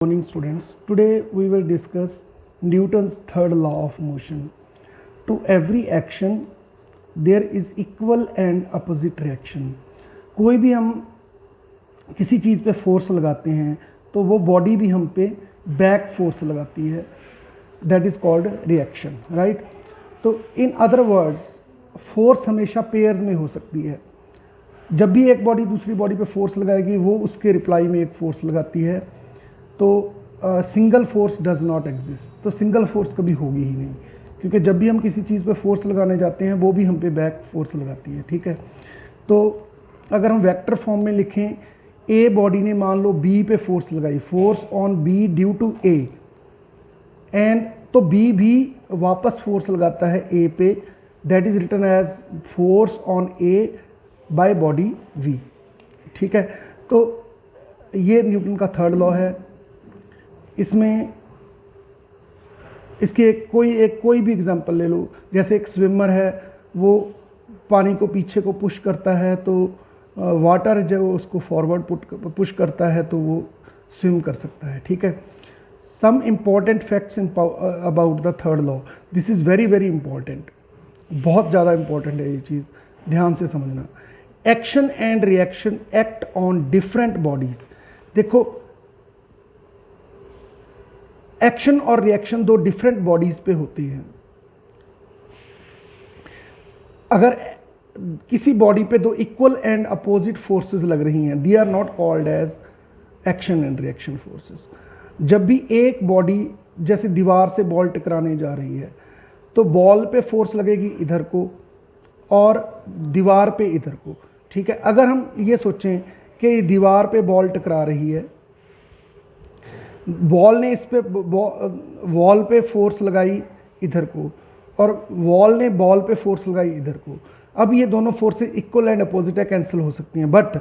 Morning students, today we will discuss Newton's third law of motion. To every action there is equal and opposite reaction. कोई भी हम किसी चीज़ पे force लगाते हैं तो वो बॉडी भी हम पे बैक फोर्स लगाती है, that is called reaction, right. तो इन अदर वर्ड्स फोर्स हमेशा पेयर्स में हो सकती है. जब भी एक बॉडी दूसरी बॉडी पे फोर्स लगाएगी वो उसके रिप्लाई में एक फोर्स लगाती है. तो single force does not exist. तो सिंगल फोर्स कभी होगी ही नहीं, क्योंकि जब भी हम किसी चीज़ पे फोर्स लगाने जाते हैं वो भी हम पे बैक फोर्स लगाती है. ठीक है, तो अगर हम वेक्टर फॉर्म में लिखें, ए बॉडी ने मान लो बी पे फोर्स लगाई, force on B due to A, and तो बी भी वापस फोर्स लगाता है ए पे, that is written as force on A by body B. ठीक है, तो ये न्यूटन का थर्ड लॉ है. इसमें इसकी कोई भी एग्जांपल ले लो. जैसे एक स्विमर है, वो पानी को पीछे को पुश करता है, तो वाटर जब उसको फॉरवर्ड पुश करता है तो वो स्विम कर सकता है. ठीक है, some important facts about the third law. This is very very important, बहुत ज़्यादा इंपॉर्टेंट है ये चीज़, ध्यान से समझना. Action and reaction act on different bodies. देखो, एक्शन और रिएक्शन दो डिफरेंट बॉडीज पे होती हैं. अगर किसी बॉडी पे दो इक्वल एंड अपोजिट फोर्सेस लग रही हैं, they are not called as action and reaction forces. जब भी एक बॉडी जैसे दीवार से बॉल टकराने जा रही है तो बॉल पे फोर्स लगेगी इधर को और दीवार पे इधर को. ठीक है, अगर हम ये सोचें कि दीवार पे बॉल टकरा रही है, बॉल ने इस पे वॉल पे फोर्स लगाई इधर को और वॉल ने बॉल पे फोर्स लगाई इधर को. अब ये दोनों फोर्सेस इक्वल एंड अपोजिट है, कैंसिल हो सकती हैं, but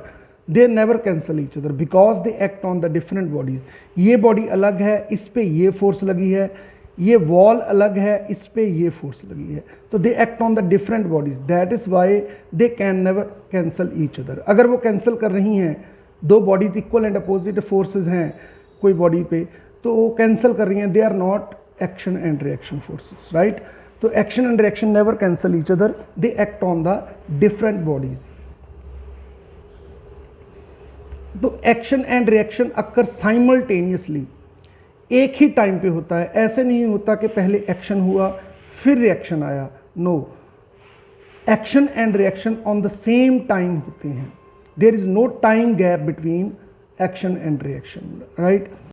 they never cancel each other because they act on the different bodies. ये बॉडी अलग है, इस पे ये फोर्स लगी है, ये वॉल अलग है, इस पे ये फोर्स लगी है, तो दे act on the different bodies. That is why they can never cancel each other. अगर वो कैंसिल कर रही हैं, दो bodies equal and opposite forces हैं कोई बॉडी पे, तो वो कैंसिल कर रही हैं, they are not action and reaction forces, right. तो action and reaction never cancel each other, they act on the different bodies. तो action and reaction occur simultaneously, एक ही टाइम पे होता है. ऐसे नहीं होता कि पहले एक्शन हुआ फिर रिएक्शन आया. No, action and reaction on the same time होते हैं. There is no time gap between action and reaction, right.